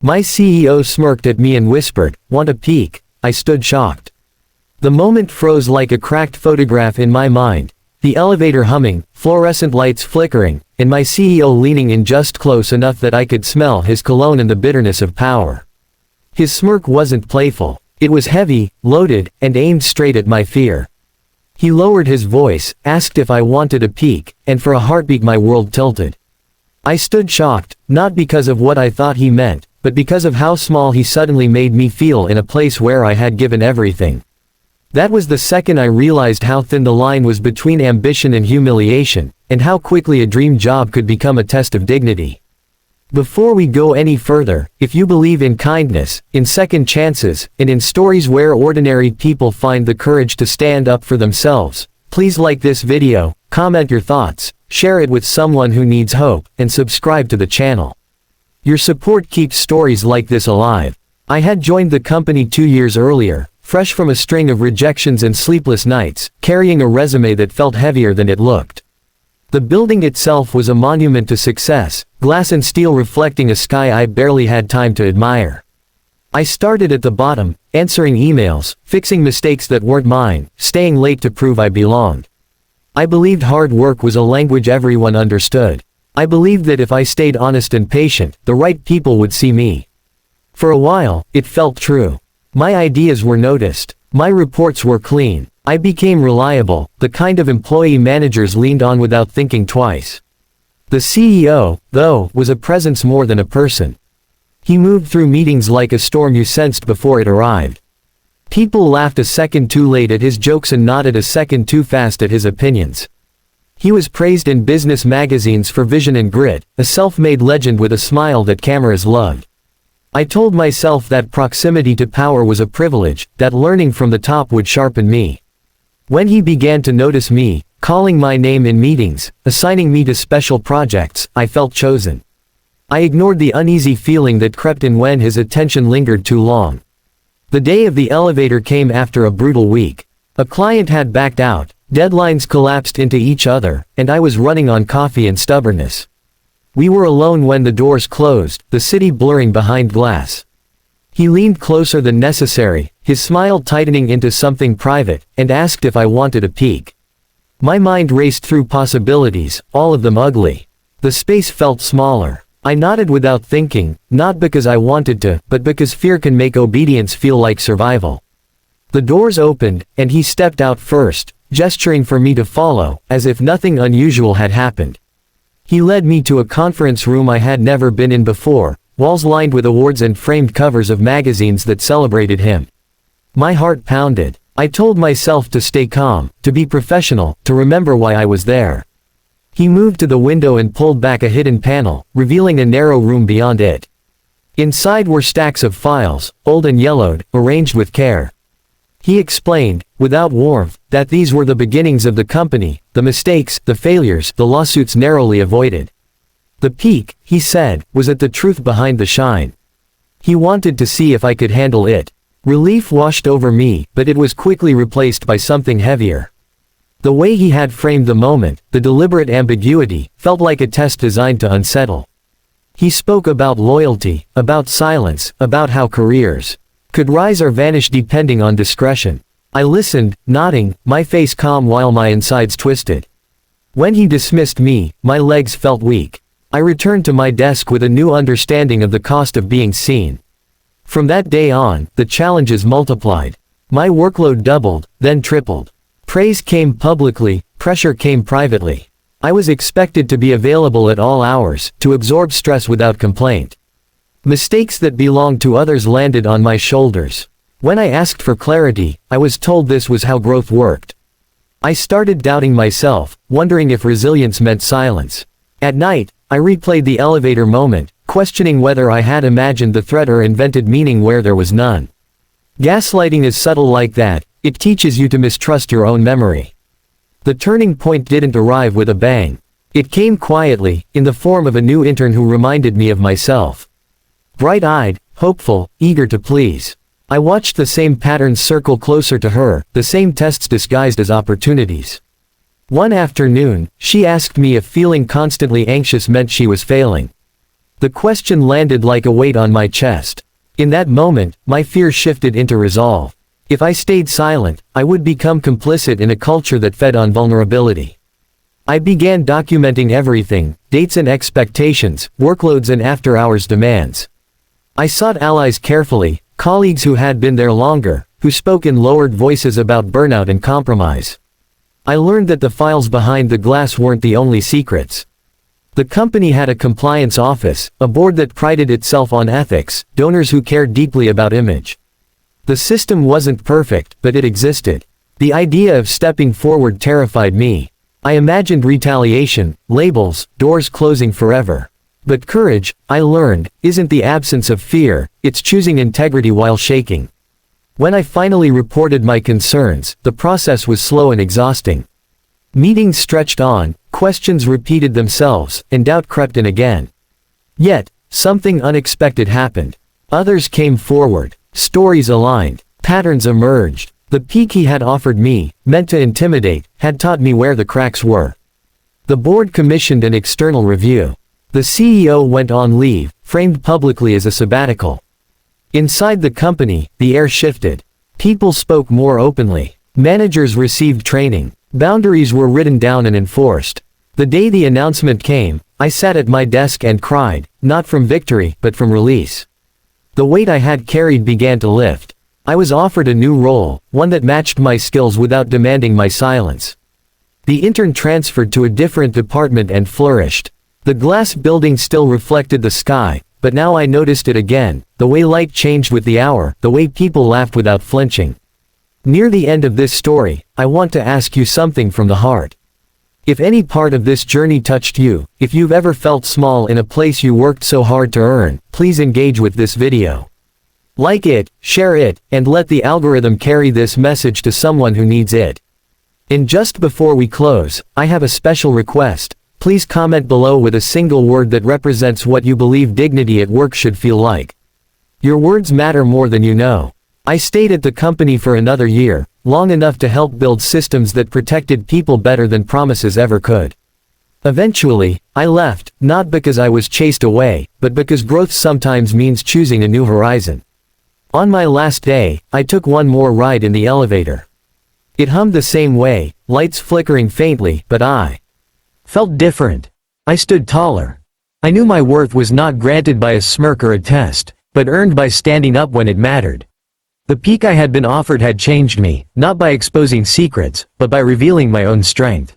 My CEO smirked at me and whispered, "Want a peek?" I stood shocked. The moment froze like a cracked photograph in my mind. The elevator humming, fluorescent lights flickering, and my CEO leaning in just close enough that I could smell his cologne and the bitterness of power. His smirk wasn't playful. It was heavy, loaded, and aimed straight at my fear. He lowered his voice, asked if I wanted a peek, and for a heartbeat my world tilted. I stood shocked, not because of what I thought he meant, but because of how small he suddenly made me feel in a place where I had given everything. That was the second I realized how thin the line was between ambition and humiliation, and how quickly a dream job could become a test of dignity. Before we go any further, if you believe in kindness, in second chances, and in stories where ordinary people find the courage to stand up for themselves, please like this video, comment your thoughts, share it with someone who needs hope, and subscribe to the channel. Your support keeps stories like this alive. I had joined the company 2 years earlier, fresh from a string of rejections and sleepless nights, carrying a resume that felt heavier than it looked. The building itself was a monument to success, glass and steel reflecting a sky I barely had time to admire. I started at the bottom, answering emails, fixing mistakes that weren't mine, staying late to prove I belonged. I believed hard work was a language everyone understood. I believed that if I stayed honest and patient, the right people would see me. For a while, it felt true. My ideas were noticed. My reports were clean. I became reliable, the kind of employee managers leaned on without thinking twice. The CEO, though, was a presence more than a person. He moved through meetings like a storm you sensed before it arrived. People laughed a second too late at his jokes and nodded a second too fast at his opinions. He was praised in business magazines for vision and grit, a self-made legend with a smile that cameras loved. I told myself that proximity to power was a privilege, that learning from the top would sharpen me. When he began to notice me, calling my name in meetings, assigning me to special projects, I felt chosen. I ignored the uneasy feeling that crept in when his attention lingered too long. The day of the elevator came after a brutal week. A client had backed out, deadlines collapsed into each other, and I was running on coffee and stubbornness. We were alone when the doors closed, the city blurring behind glass. He leaned closer than necessary, his smile tightening into something private, and asked if I wanted a peek. My mind raced through possibilities, all of them ugly. The space felt smaller. I nodded without thinking, not because I wanted to, but because fear can make obedience feel like survival. The doors opened, and he stepped out first, gesturing for me to follow, as if nothing unusual had happened. He led me to a conference room I had never been in before, walls lined with awards and framed covers of magazines that celebrated him. My heart pounded. I told myself to stay calm, to be professional, to remember why I was there. He moved to the window and pulled back a hidden panel, revealing a narrow room beyond it. Inside were stacks of files, old and yellowed, arranged with care. He explained, without warmth, that these were the beginnings of the company, the mistakes, the failures, the lawsuits narrowly avoided. The peak, he said, was at the truth behind the shine. He wanted to see if I could handle it. Relief washed over me, but it was quickly replaced by something heavier. The way he had framed the moment, the deliberate ambiguity, felt like a test designed to unsettle. He spoke about loyalty, about silence, about how careers could rise or vanish depending on discretion. I listened, nodding, my face calm while my insides twisted. When he dismissed me, my legs felt weak. I returned to my desk with a new understanding of the cost of being seen. From that day on, the challenges multiplied. My workload doubled, then tripled. Praise came publicly, pressure came privately. I was expected to be available at all hours, to absorb stress without complaint. Mistakes that belonged to others landed on my shoulders. When I asked for clarity, I was told this was how growth worked. I started doubting myself, wondering if resilience meant silence. At night, I replayed the elevator moment, questioning whether I had imagined the threat or invented meaning where there was none. Gaslighting is subtle like that, it teaches you to mistrust your own memory. The turning point didn't arrive with a bang. It came quietly, in the form of a new intern who reminded me of myself. Bright-eyed, hopeful, eager to please. I watched the same patterns circle closer to her, the same tests disguised as opportunities. One afternoon, she asked me if feeling constantly anxious meant she was failing. The question landed like a weight on my chest. In that moment, my fear shifted into resolve. If I stayed silent, I would become complicit in a culture that fed on vulnerability. I began documenting everything: dates and expectations, workloads and after-hours demands. I sought allies carefully, colleagues who had been there longer, who spoke in lowered voices about burnout and compromise. I learned that the files behind the glass weren't the only secrets. The company had a compliance office, a board that prided itself on ethics, donors who cared deeply about image. The system wasn't perfect, but it existed. The idea of stepping forward terrified me. I imagined retaliation, labels, doors closing forever. But courage, I learned, isn't the absence of fear, it's choosing integrity while shaking. When I finally reported my concerns, the process was slow and exhausting. Meetings stretched on, questions repeated themselves, and doubt crept in again. Yet, something unexpected happened. Others came forward, stories aligned, patterns emerged. The peek he had offered me, meant to intimidate, had taught me where the cracks were. The board commissioned an external review. The CEO went on leave, framed publicly as a sabbatical. Inside the company, the air shifted. People spoke more openly. Managers received training. Boundaries were written down and enforced. The day the announcement came, I sat at my desk and cried, not from victory, but from release. The weight I had carried began to lift. I was offered a new role, one that matched my skills without demanding my silence. The intern transferred to a different department and flourished. The glass building still reflected the sky, but now I noticed it again, the way light changed with the hour, the way people laughed without flinching. Near the end of this story, I want to ask you something from the heart. If any part of this journey touched you, if you've ever felt small in a place you worked so hard to earn, please engage with this video. Like it, share it, and let the algorithm carry this message to someone who needs it. And just before we close, I have a special request. Please comment below with a single word that represents what you believe dignity at work should feel like. Your words matter more than you know. I stayed at the company for another year, long enough to help build systems that protected people better than promises ever could. Eventually, I left, not because I was chased away, but because growth sometimes means choosing a new horizon. On my last day, I took one more ride in the elevator. It hummed the same way, lights flickering faintly, but I felt different. I stood taller. I knew my worth was not granted by a smirk or a test, but earned by standing up when it mattered. The peak I had been offered had changed me, not by exposing secrets, but by revealing my own strength.